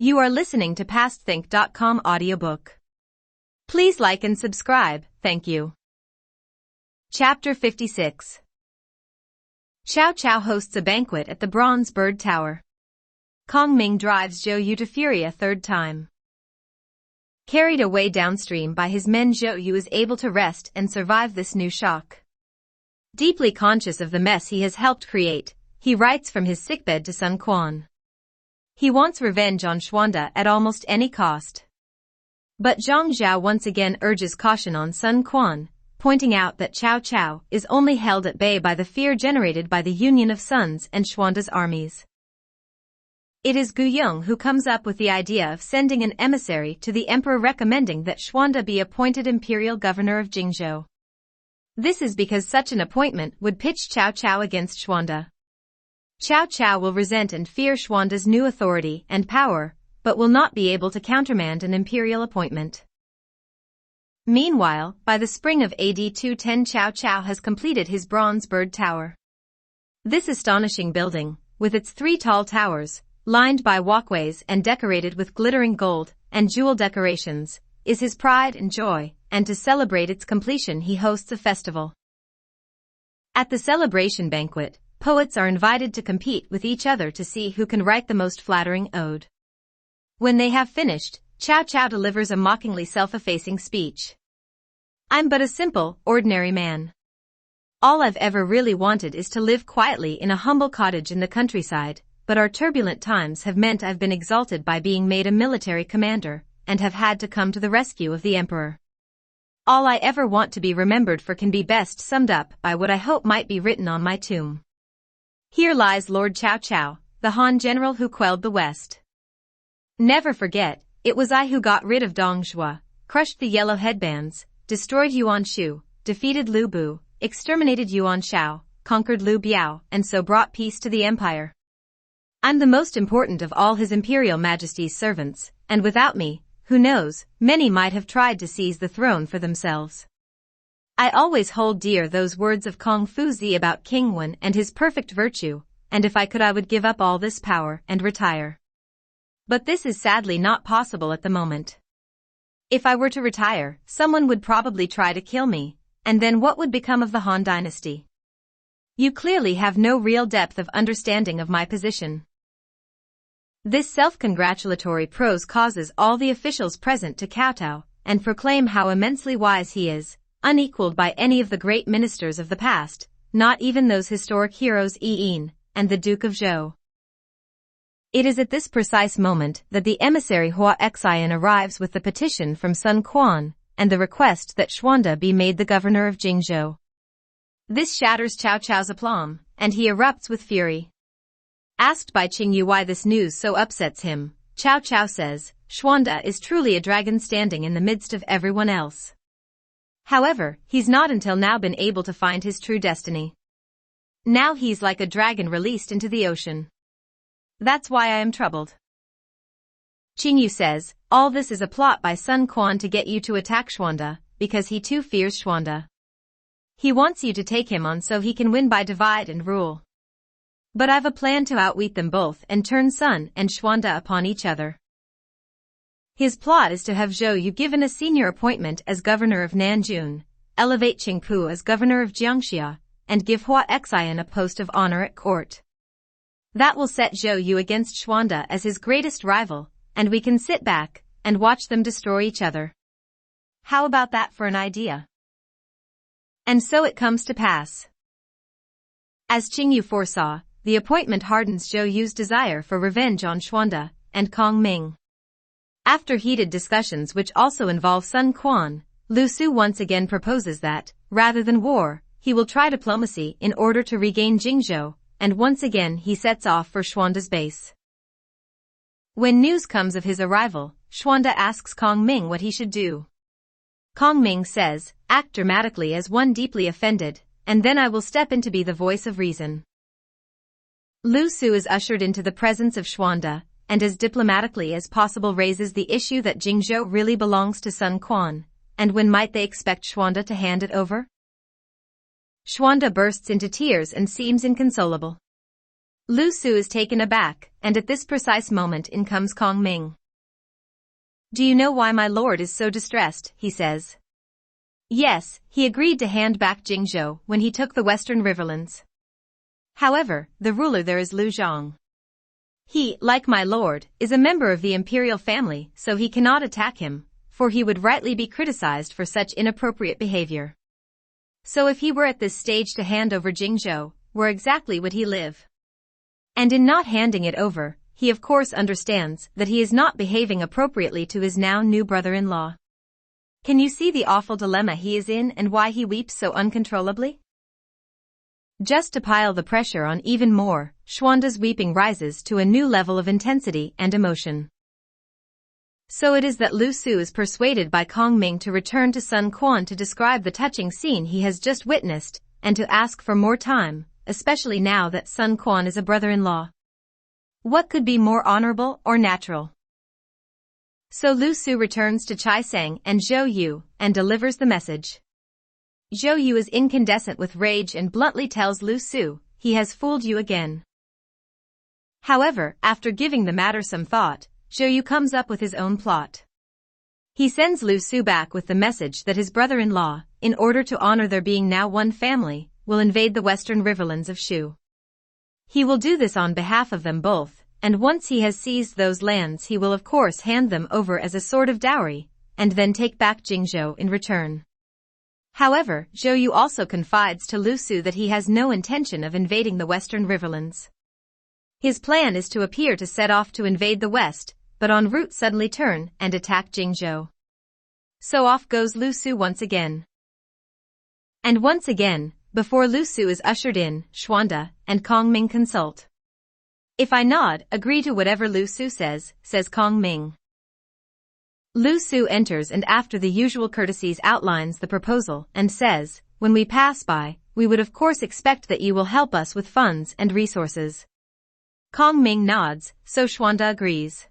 You are listening to PastThink.com audiobook. Please like and subscribe, thank you. Chapter 56. Cao Cao hosts a banquet at the Bronze Bird Tower. Kong Ming drives Zhou Yu to fury a third time. Carried away downstream by his men, Zhou Yu is able to rest and survive this new shock. Deeply conscious of the mess he has helped create, he writes from his sickbed to Sun Quan. He wants revenge on Xuanda at almost any cost. But Zhang Zhao once again urges caution on Sun Quan, pointing out that Cao Cao is only held at bay by the fear generated by the union of Sun's and Xuanda's armies. It is Guanzhong who comes up with the idea of sending an emissary to the emperor recommending that Xuanda be appointed imperial governor of Jingzhou. This is because such an appointment would pitch Cao Cao against Xuanda. Cao Cao will resent and fear Xuanda's new authority and power, but will not be able to countermand an imperial appointment. Meanwhile, by the spring of AD 210, Cao Cao has completed his Bronze Bird Tower. This astonishing building, with its 3 tall towers, lined by walkways and decorated with glittering gold and jewel decorations, is his pride and joy, and to celebrate its completion he hosts a festival. At the celebration banquet, poets are invited to compete with each other to see who can write the most flattering ode. When they have finished, Cao Cao delivers a mockingly self-effacing speech. I'm but a simple, ordinary man. All I've ever really wanted is to live quietly in a humble cottage in the countryside, but our turbulent times have meant I've been exalted by being made a military commander, and have had to come to the rescue of the emperor. All I ever want to be remembered for can be best summed up by what I hope might be written on my tomb. Here lies Lord Cao Cao, the Han general who quelled the West. Never forget, it was I who got rid of Dong Zhuo, crushed the yellow headbands, destroyed Yuan Shu, defeated Lu Bu, exterminated Yuan Shao, conquered Liu Biao, and so brought peace to the empire. I'm the most important of all His Imperial Majesty's servants, and without me, who knows, many might have tried to seize the throne for themselves. I always hold dear those words of Kong Fuzi about King Wen and his perfect virtue, and if I could I would give up all this power and retire. But this is sadly not possible at the moment. If I were to retire, someone would probably try to kill me, and then what would become of the Han dynasty? You clearly have no real depth of understanding of my position. This self-congratulatory prose causes all the officials present to kowtow and proclaim how immensely wise he is, unequaled by any of the great ministers of the past, not even those historic heroes Yi and the Duke of Zhou. It is at this precise moment that the emissary Hua Xian arrives with the petition from Sun Quan and the request that Xuanda be made the governor of Jingzhou. This shatters Cao Cao's aplomb, and he erupts with fury. Asked by Qingyu why this news so upsets him, Cao Cao says, Xuanda is truly a dragon standing in the midst of everyone else. However, he's not until now been able to find his true destiny. Now he's like a dragon released into the ocean. That's why I am troubled. Qingyu says, all this is a plot by Sun Quan to get you to attack Xuanda, because he too fears Xuanda. He wants you to take him on so he can win by divide and rule. But I've a plan to outwit them both and turn Sun and Xuanda upon each other. His plot is to have Zhou Yu given a senior appointment as governor of Nanjun, elevate Qingpu as governor of Jiangxia, and give Hua Xian a post of honor at court. That will set Zhou Yu against Xuanda as his greatest rival, and we can sit back and watch them destroy each other. How about that for an idea? And so it comes to pass. As Qingyu foresaw, the appointment hardens Zhou Yu's desire for revenge on Xuanda and Kong Ming. After heated discussions which also involve Sun Quan, Lu Su once again proposes that, rather than war, he will try diplomacy in order to regain Jingzhou, and once again he sets off for Xuanda's base. When news comes of his arrival, Xuanda asks Kong Ming what he should do. Kong Ming says, act dramatically as one deeply offended, and then I will step in to be the voice of reason. Lu Su is ushered into the presence of Xuanda, and as diplomatically as possible raises the issue that Jingzhou really belongs to Sun Quan, and when might they expect Xuanda to hand it over? Xuanda bursts into tears and seems inconsolable. Lu Su is taken aback, and at this precise moment in comes Kong Ming. "Do you know why my lord is so distressed?" he says. Yes, he agreed to hand back Jingzhou when he took the western riverlands. However, the ruler there is Lu Zhang. He, like my lord, is a member of the imperial family, so he cannot attack him, for he would rightly be criticized for such inappropriate behavior. So if he were at this stage to hand over Jingzhou, where exactly would he live? And in not handing it over, he of course understands that he is not behaving appropriately to his now new brother-in-law. Can you see the awful dilemma he is in and why he weeps so uncontrollably? Just to pile the pressure on even more, Xuanda's weeping rises to a new level of intensity and emotion. So it is that Lu Su is persuaded by Kong Ming to return to Sun Quan to describe the touching scene he has just witnessed, and to ask for more time, especially now that Sun Quan is a brother-in-law. What could be more honorable or natural? So Lu Su returns to Chai Sang and Zhou Yu, and delivers the message. Zhou Yu is incandescent with rage and bluntly tells Lu Su, he has fooled you again. However, after giving the matter some thought, Zhou Yu comes up with his own plot. He sends Lu Su back with the message that his brother-in-law, in order to honor their being now one family, will invade the western riverlands of Shu. He will do this on behalf of them both, and once he has seized those lands he will of course hand them over as a sort of dowry, and then take back Jingzhou in return. However, Zhou Yu also confides to Lu Su that he has no intention of invading the western riverlands. His plan is to appear to set off to invade the west, but en route suddenly turn and attack Jingzhou. So off goes Lu Su once again. And once again, before Lu Su is ushered in, Xuanda and Kong Ming consult. "If I nod, agree to whatever Lu Su says," says Kong Ming. Lu Su enters and after the usual courtesies outlines the proposal and says, "When we pass by, we would of course expect that you will help us with funds and resources." Kong Ming nods, so Xuanda agrees.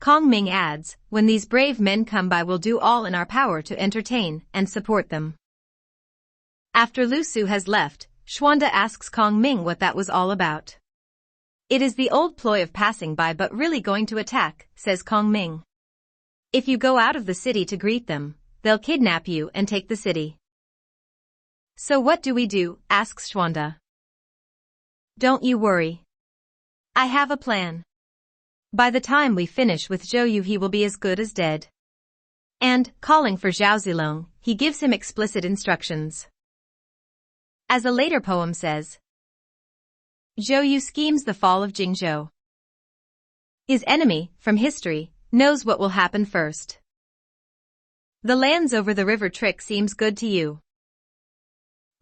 Kong Ming adds, "When these brave men come by we'll do all in our power to entertain and support them." After Lu Su has left, Xuanda asks Kong Ming what that was all about. "It is the old ploy of passing by but really going to attack," says Kong Ming. "If you go out of the city to greet them, they'll kidnap you and take the city." "So what do we do?" asks Xuanda. "Don't you worry. I have a plan. By the time we finish with Zhou Yu he will be as good as dead." And, calling for Zhao Zilong, he gives him explicit instructions. As a later poem says, Zhou Yu schemes the fall of Jingzhou. His enemy, from history, knows what will happen first. The lands over the river trick seems good to you.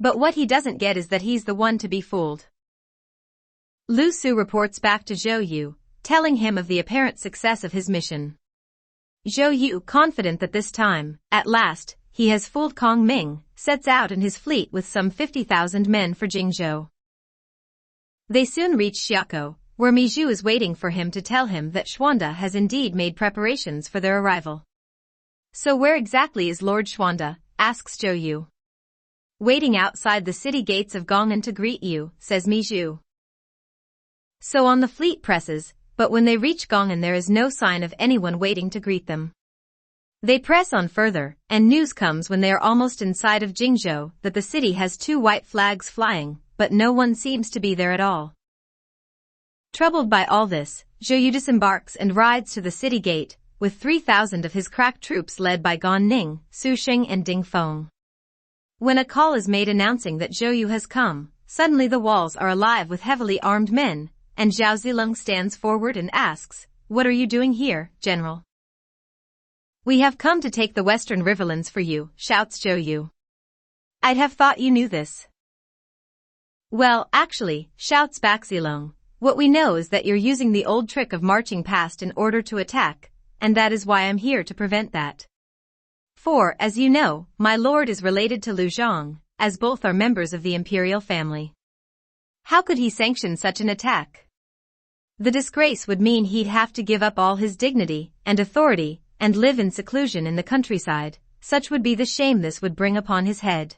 But what he doesn't get is that he's the one to be fooled. Lu Su reports back to Zhou Yu, telling him of the apparent success of his mission. Zhou Yu, confident that this time, at last, he has fooled Kong Ming, sets out in his fleet with some 50,000 men for Jingzhou. They soon reach Xiakou, where Mizhu is waiting for him to tell him that Xuanda has indeed made preparations for their arrival. "So where exactly is Lord Xuanda?" asks Zhou Yu. "Waiting outside the city gates of Gong'an to greet you," says Mizhu. So on the fleet presses, but when they reach Gong'an there is no sign of anyone waiting to greet them. They press on further, and news comes when they are almost inside of Jingzhou that the city has 2 white flags flying, but no one seems to be there at all. Troubled by all this, Zhou Yu disembarks and rides to the city gate, with 3,000 of his crack troops led by Gan Ning, Su Sheng and Ding Feng. When a call is made announcing that Zhou Yu has come, suddenly the walls are alive with heavily armed men, and Zhao Zilong stands forward and asks, "What are you doing here, General?" "We have come to take the western riverlands for you," shouts Zhou Yu. "I'd have thought you knew this." "Well, actually," shouts back Zilong, "what we know is that you're using the old trick of marching past in order to attack, and that is why I'm here to prevent that. For, as you know, my lord is related to Lu Zhang, as both are members of the imperial family. How could he sanction such an attack? The disgrace would mean he'd have to give up all his dignity and authority and live in seclusion in the countryside. Such would be the shame this would bring upon his head."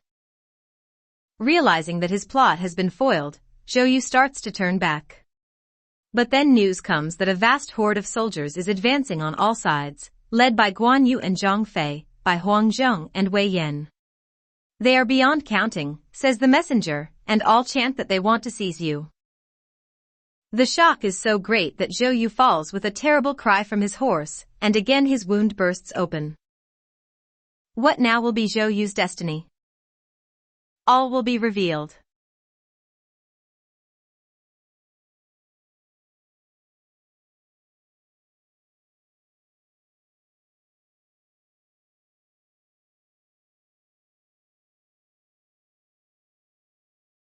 Realizing that his plot has been foiled, Zhou Yu starts to turn back. But then news comes that a vast horde of soldiers is advancing on all sides, led by Guan Yu and Zhang Fei, by Guanzhong and Wei Yan. They are beyond counting, says the messenger, and all chant that they want to seize you. The shock is so great that Zhou Yu falls with a terrible cry from his horse, and again his wound bursts open. What now will be Zhou Yu's destiny? All will be revealed.